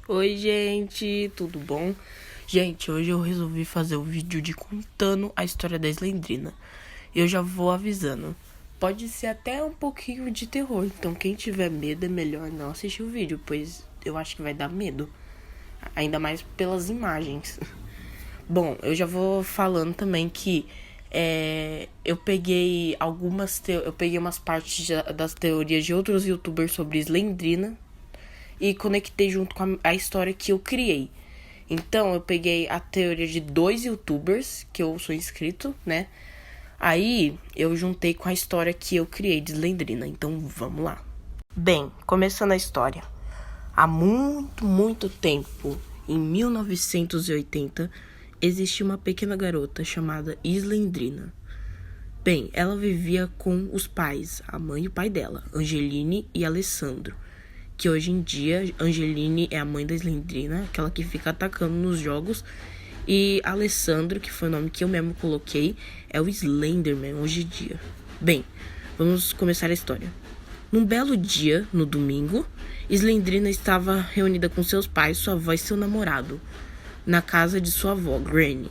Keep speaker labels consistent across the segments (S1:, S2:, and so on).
S1: Oi, gente, tudo bom? Gente, hoje eu resolvi fazer um vídeo de contando a história da Slendrina. Eu já vou avisando. Pode ser até um pouquinho de terror, então quem tiver medo é melhor não assistir o vídeo, pois eu acho que vai dar medo. Ainda mais pelas imagens. Bom, eu já vou falando também que eu peguei umas partes das teorias de outros youtubers sobre Slendrina e conectei junto com a história que eu criei. Então, eu peguei a teoria de 2 youtubers, que eu sou inscrito, né? Aí, eu juntei com a história que eu criei de Slendrina. Então, vamos lá. Bem, começando a história. Há muito tempo, em 1980, existia uma pequena garota chamada Slendrina. Bem, ela vivia com os pais, a mãe e o pai dela, Angeline e Alessandro. Que hoje em dia, Angeline é a mãe da Slendrina, aquela que fica atacando nos jogos. E Alessandro, que foi o nome que eu mesmo coloquei, é o Slenderman hoje em dia. Bem, vamos começar a história. Num belo dia, no domingo, Slendrina estava reunida com seus pais, sua avó e seu namorado, na casa de sua avó, Granny.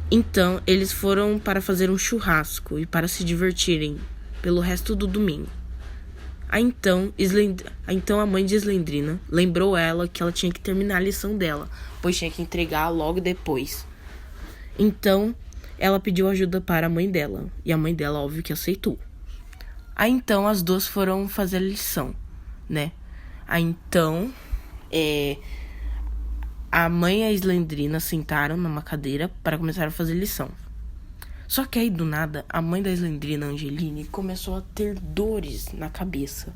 S1: Então, eles foram para fazer um churrasco e para se divertirem pelo resto do domingo. Então a mãe de Slendrina lembrou ela que ela tinha que terminar a lição dela, pois tinha que entregar logo depois. Então ela pediu ajuda para a mãe dela, e a mãe dela, óbvio, que aceitou. Aí então as duas foram fazer a lição, né? Aí então a mãe e a Slendrina sentaram numa cadeira para começar a fazer lição. Só que aí, do nada, a mãe da Slendrina, Angeline, começou a ter dores na cabeça.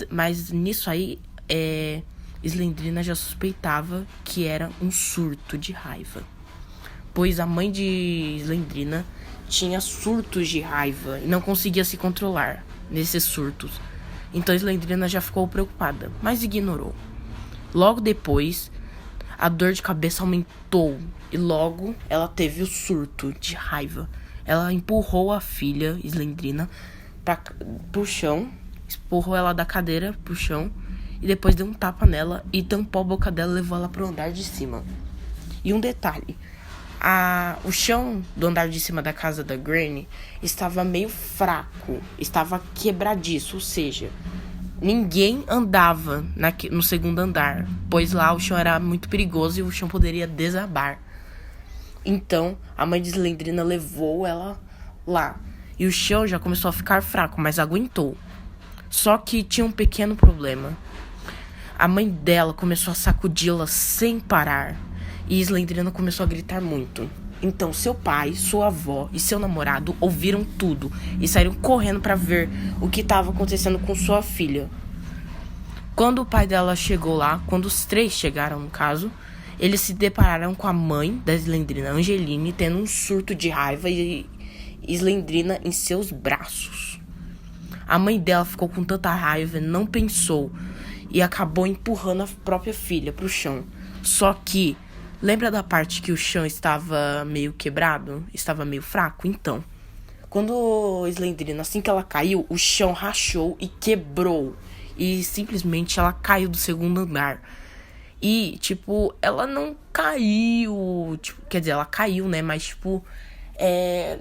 S1: Mas nisso aí, Slendrina já suspeitava que era um surto de raiva. Pois a mãe de Slendrina tinha surtos de raiva e não conseguia se controlar nesses surtos. Então Slendrina já ficou preocupada, mas ignorou. Logo depois, a dor de cabeça aumentou e logo ela teve o surto de raiva. Ela empurrou a filha, Slendrina, pro chão, empurrou ela da cadeira pro chão e depois deu um tapa nela e tampou a boca dela e levou ela pro andar de cima. E um detalhe, o chão do andar de cima da casa da Granny estava meio fraco, estava quebradiço, ou seja, ninguém andava no segundo andar, pois lá o chão era muito perigoso e o chão poderia desabar. Então, a mãe de Slendrina levou ela lá. E o chão já começou a ficar fraco, mas aguentou. Só que tinha um pequeno problema. A mãe dela começou a sacudi-la sem parar. E Slendrina começou a gritar muito. Então, seu pai, sua avó e seu namorado ouviram tudo e saíram correndo para ver o que estava acontecendo com sua filha. Quando o pai dela chegou lá, quando os três chegaram no caso, eles se depararam com a mãe da Slendrina, Angeline, tendo um surto de raiva e Slendrina em seus braços. A mãe dela ficou com tanta raiva, não pensou e acabou empurrando a própria filha pro chão. Só que, lembra da parte que o chão estava meio quebrado? Estava meio fraco? Então, quando Slendrina, assim que ela caiu, o chão rachou e quebrou. E simplesmente ela caiu do segundo andar. E, ela não caiu. Quer dizer, ela caiu, né? Mas,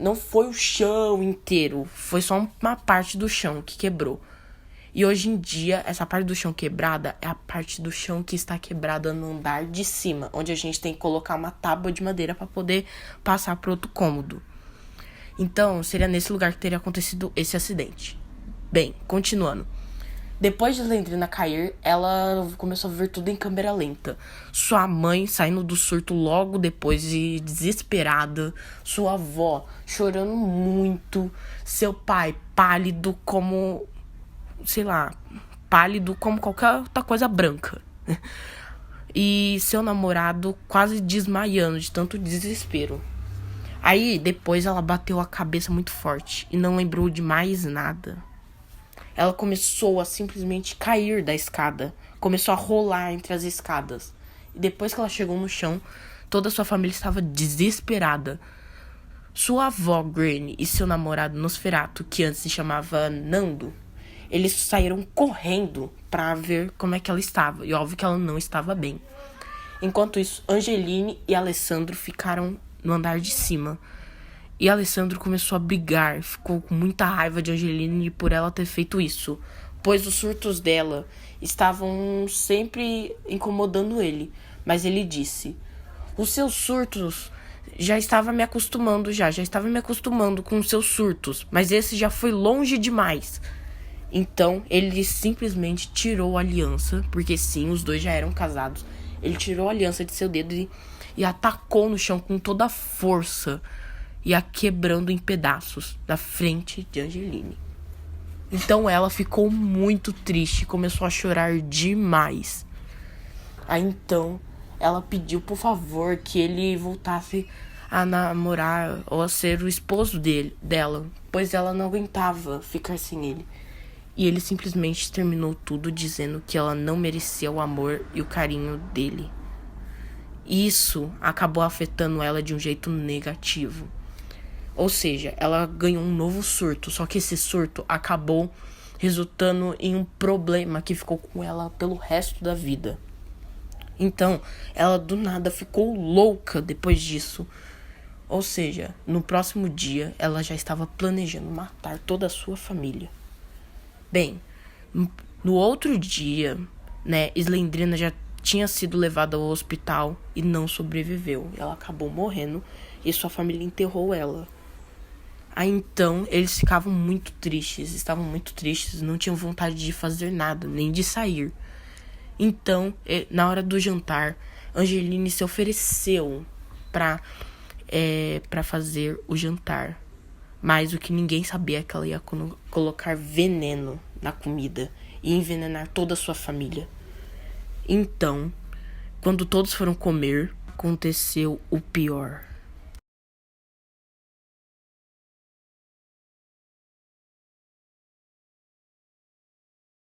S1: não foi o chão inteiro. Foi só uma parte do chão que quebrou. E hoje em dia, essa parte do chão quebrada é a parte do chão que está quebrada no andar de cima, onde a gente tem que colocar uma tábua de madeira para poder passar para outro cômodo. Então, seria nesse lugar que teria acontecido esse acidente. Bem, continuando. Depois de Slendrina cair, ela começou a ver tudo em câmera lenta. Sua mãe saindo do surto logo depois e desesperada. Sua avó chorando muito. Seu pai pálido como, pálido como qualquer outra coisa branca. E seu namorado quase desmaiando de tanto desespero. Aí, depois ela bateu a cabeça muito forte e não lembrou de mais nada. Ela começou a simplesmente cair da escada. Começou a rolar entre as escadas. E depois que ela chegou no chão, toda a sua família estava desesperada. Sua avó, Granny, e seu namorado, Nosferatu, que antes se chamava Nando, eles saíram correndo para ver como é que ela estava. E óbvio que ela não estava bem. Enquanto isso, Angeline e Alessandro ficaram no andar de cima. E Alessandro começou a brigar, ficou com muita raiva de Angeline por ela ter feito isso, pois os surtos dela estavam sempre incomodando ele. Mas ele disse: os seus surtos já estava me acostumando com os seus surtos, mas esse já foi longe demais. Então ele simplesmente tirou a aliança, porque sim, os dois já eram casados. Ele tirou a aliança de seu dedo e atacou no chão com toda a força, e a quebrando em pedaços na frente de Angeline. Então ela ficou muito triste, começou a chorar demais. Aí então ela pediu por favor que ele voltasse a namorar ou a ser o esposo dela, pois ela não aguentava ficar sem ele. E ele simplesmente terminou tudo dizendo que ela não merecia o amor e o carinho dele. Isso acabou afetando ela de um jeito negativo. Ou seja, ela ganhou um novo surto, só que esse surto acabou resultando em um problema que ficou com ela pelo resto da vida. Então, ela do nada ficou louca depois disso. Ou seja, no próximo dia, ela já estava planejando matar toda a sua família. Bem, no outro dia, Slendrina já tinha sido levada ao hospital e não sobreviveu. Ela acabou morrendo e sua família enterrou ela. Aí então, eles estavam muito tristes, não tinham vontade de fazer nada, nem de sair. Então, na hora do jantar, Angeline se ofereceu para fazer o jantar. Mas o que ninguém sabia é que ela ia colocar veneno na comida e envenenar toda a sua família. Então, quando todos foram comer, aconteceu o pior.